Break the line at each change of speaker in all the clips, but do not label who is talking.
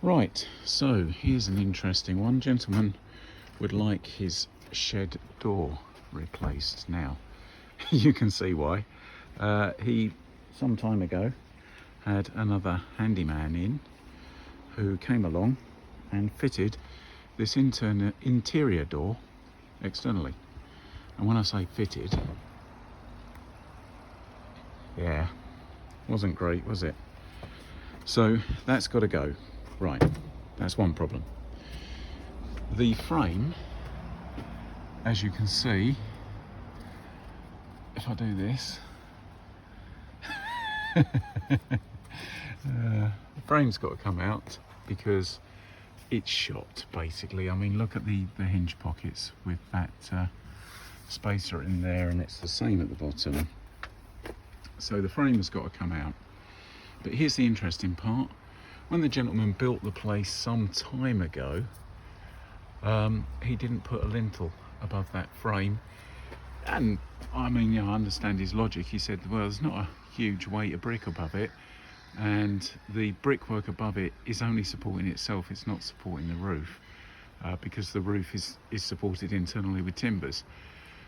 Right, so here's an interesting one. Gentleman would like his shed door replaced. Now, you can see why. He, some time ago, had another handyman in who came along and fitted this interior door externally. And when I say fitted, yeah, wasn't great, was it? So that's got to go. Right, that's one problem. The frame, as you can see, if I do this, the frame's got to come out because it's shot, basically. I mean, look at the hinge pockets with that spacer in there, and it's the same at the bottom. So the frame has got to come out. But here's the interesting part. When the gentleman built the place some time ago, he didn't put a lintel above that frame. And I mean, you know, I understand his logic. He said, well, there's not a huge weight of brick above it, and the brickwork above it is only supporting itself, it's not supporting the roof, because the roof is supported internally with timbers.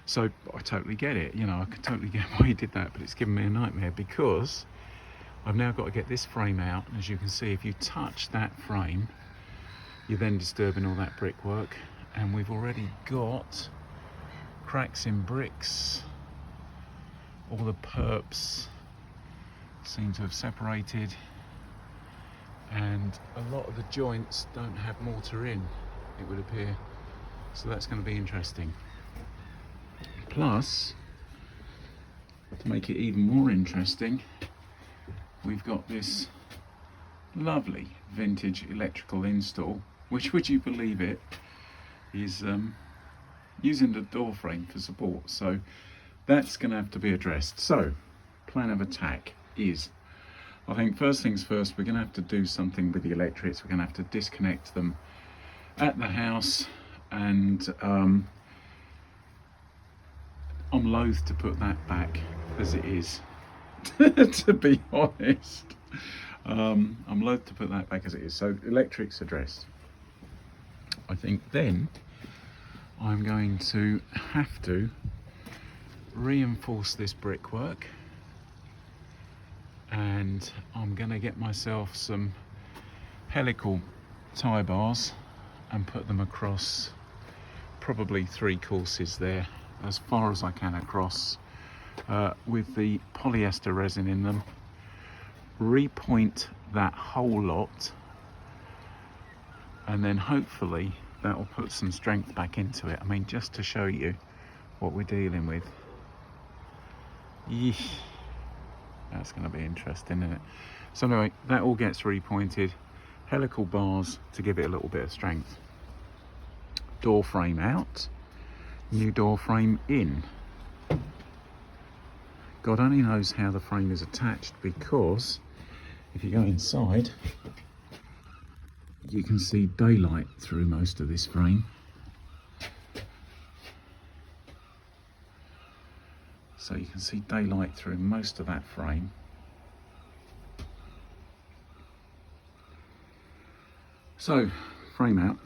So I totally get it, you know, I can totally get why he did that, but it's given me a nightmare because I've now got to get this frame out. And as you can see, if you touch that frame, you're then disturbing all that brickwork, and we've already got cracks in bricks. All the perps seem to have separated, and a lot of the joints don't have mortar in, it would appear. So that's going to be interesting. Plus, to make it even more interesting, we've got this lovely vintage electrical install, which, would you believe it, is using the door frame for support. So that's going to have to be addressed. So plan of attack is, I think first things first, we're going to have to do something with the electrics. We're going to have to disconnect them at the house, and I'm loath to put that back as it is. To be honest, I'm loath to put that back as it is. So electrics addressed. I think then I'm going to have to reinforce this brickwork, and I'm going to get myself some helical tie bars and put them across probably 3 courses there, as far as I can across, with the polyester resin in them. Repoint that whole lot, and then hopefully that will put some strength back into it. I mean, just to show you what we're dealing with. Yeesh. That's going to be interesting, isn't it? So anyway, that all gets repointed. Helical bars to give it a little bit of strength. Door frame out, new door frame in. God only knows how the frame is attached, because if you go inside, you can see daylight through most of this frame. So you can see daylight through most of that frame. So, frame out,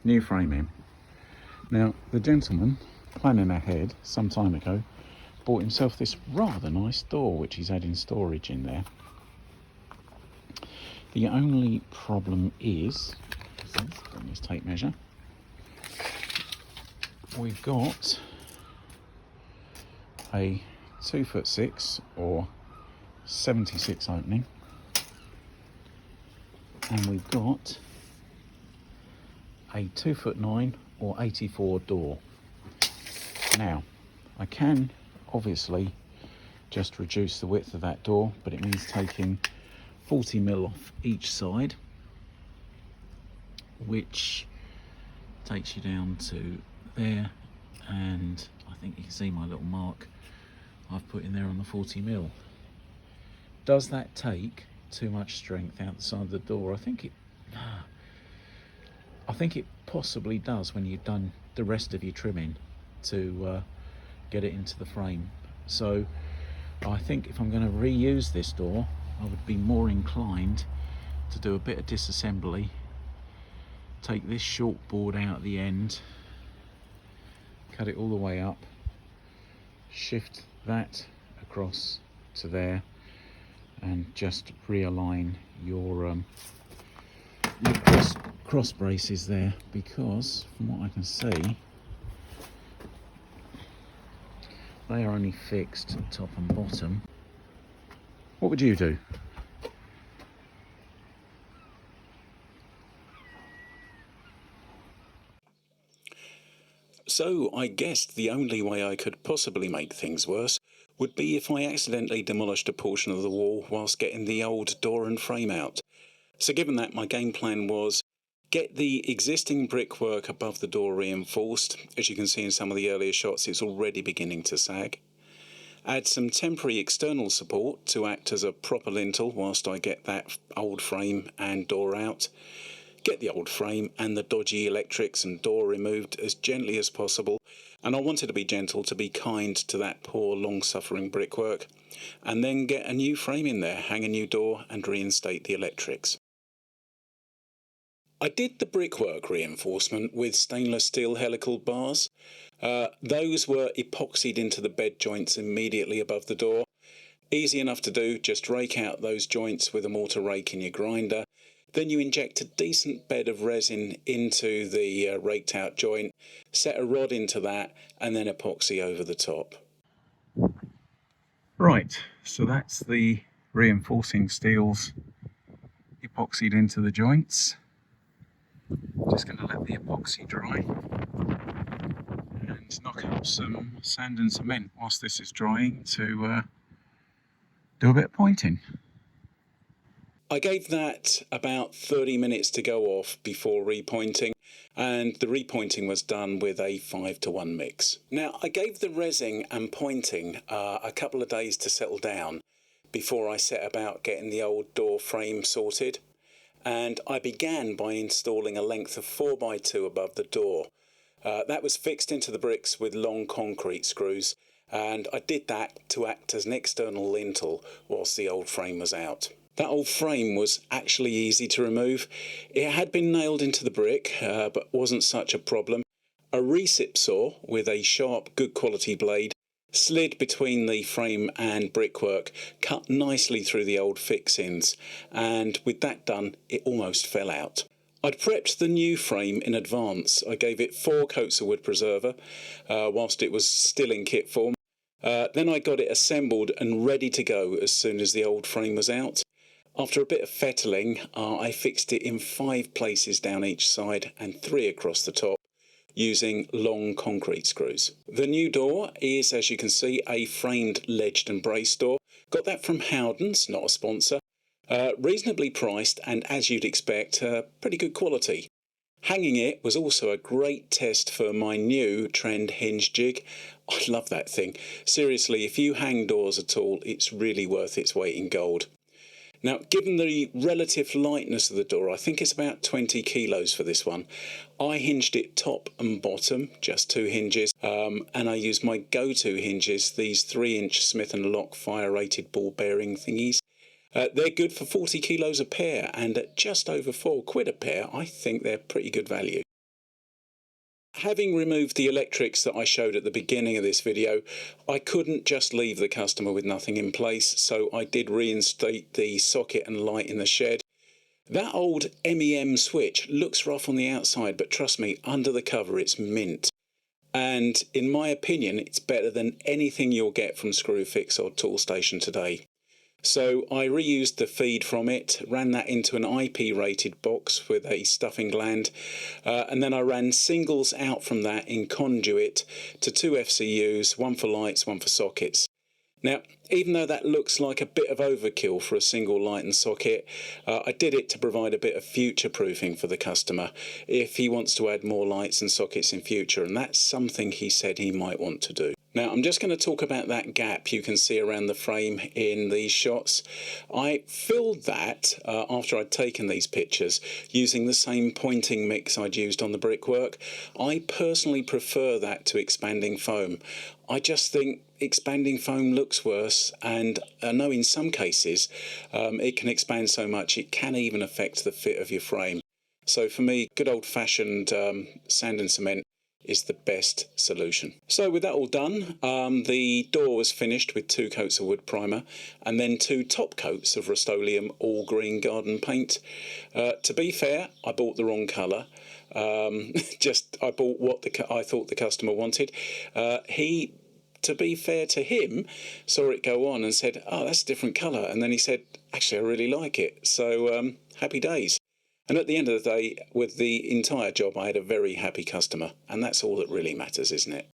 new frame in. Now, the gentleman, planning ahead some time ago, bought himself this rather nice door, which he's had in storage in there. The only problem is, on this tape measure, we've got a 2'6" or 76 opening, and we've got a 2'9" or 84 door. Now, I can obviously just reduce the width of that door, but it means taking 40mm off each side, which takes you down to there, and I think you can see my little mark I've put in there on the 40mm. Does that take too much strength out the side of the door? I think it possibly does when you've done the rest of your trimming to get it into the frame. So I think if I'm going to reuse this door, I would be more inclined to do a bit of disassembly take this short board out at the end, cut it all the way up, shift that across to there, and just realign your cross braces there, because from what I can see they are only fixed top and bottom. What would you do? So I guessed the only way I could possibly make things worse would be if I accidentally demolished a portion of the wall whilst getting the old door and frame out. So given that, my game plan was get the existing brickwork above the door reinforced. As you can see in some of the earlier shots, it's already beginning to sag. Add some temporary external support to act as a proper lintel whilst I get that old frame and door out. Get the old frame and the dodgy electrics and door removed as gently as possible, and I wanted to be gentle, to be kind to that poor long-suffering brickwork, and then get a new frame in there, hang a new door and reinstate the electrics. I did the brickwork reinforcement with stainless steel helical bars. Those were epoxied into the bed joints immediately above the door. Easy enough to do, just rake out those joints with a mortar rake in your grinder. Then you inject a decent bed of resin into the raked out joint, set a rod into that, and then epoxy over the top. Right, so that's the reinforcing steels epoxied into the joints. Just going to let the epoxy dry and knock up some sand and cement whilst this is drying to do a bit of pointing. I gave that about 30 minutes to go off before repointing, and the repointing was done with a 5-to-1 mix. Now, I gave the resin and pointing a couple of days to settle down before I set about getting the old door frame sorted, and I began by installing a length of 4x2 above the door. That was fixed into the bricks with long concrete screws, and I did that to act as an external lintel whilst the old frame was out. That old frame was actually easy to remove. It had been nailed into the brick, but wasn't such a problem. A recip saw with a sharp, good quality blade slid between the frame and brickwork, cut nicely through the old fixings, and with that done, it almost fell out. I'd prepped the new frame in advance. I gave it 4 coats of wood preserver whilst it was still in kit form. Then I got it assembled and ready to go as soon as the old frame was out. After a bit of fettling, I fixed it in 5 places down each side and 3 across the top using long concrete screws. The new door is, as you can see, a framed ledged and braced door. Got that from Howden's, not a sponsor. Reasonably priced and, as you'd expect, pretty good quality. Hanging it was also a great test for my new trend hinge jig. I love that thing. Seriously, if you hang doors at all, it's really worth its weight in gold. Now, given the relative lightness of the door, I think it's about 20 kilos for this one. I hinged it top and bottom, just 2 hinges, and I used my go-to hinges, these 3-inch Smith & Lock fire-rated ball bearing thingies. They're good for 40 kilos a pair, and at just over £4 a pair, I think they're pretty good value. Having removed the electrics that I showed at the beginning of this video, I couldn't just leave the customer with nothing in place, so I did reinstate the socket and light in the shed. That old MEM switch looks rough on the outside, but trust me, under the cover it's mint. And in my opinion, it's better than anything you'll get from Screwfix or Toolstation today. So I reused the feed from it, ran that into an IP rated box with a stuffing gland, and then I ran singles out from that in conduit to 2 FCUs, one for lights, one for sockets. Now, even though that looks like a bit of overkill for a single light and socket, I did it to provide a bit of future proofing for the customer if he wants to add more lights and sockets in future, and that's something he said he might want to do. Now, I'm just going to talk about that gap you can see around the frame in these shots. I filled that after I'd taken these pictures using the same pointing mix I'd used on the brickwork. I personally prefer that to expanding foam. I just think expanding foam looks worse, and I know in some cases it can expand so much it can even affect the fit of your frame. So for me, good old-fashioned sand and cement is the best solution. So with that all done, the door was finished with 2 coats of wood primer and then 2 top coats of Rust-Oleum all green garden paint. To be fair, I bought the wrong colour. I bought what I thought the customer wanted. He, to be fair to him, saw it go on and said, "Oh, that's a different colour," and then he said, "Actually, I really like it." So happy days. And at the end of the day, with the entire job, I had a very happy customer, and that's all that really matters, isn't it?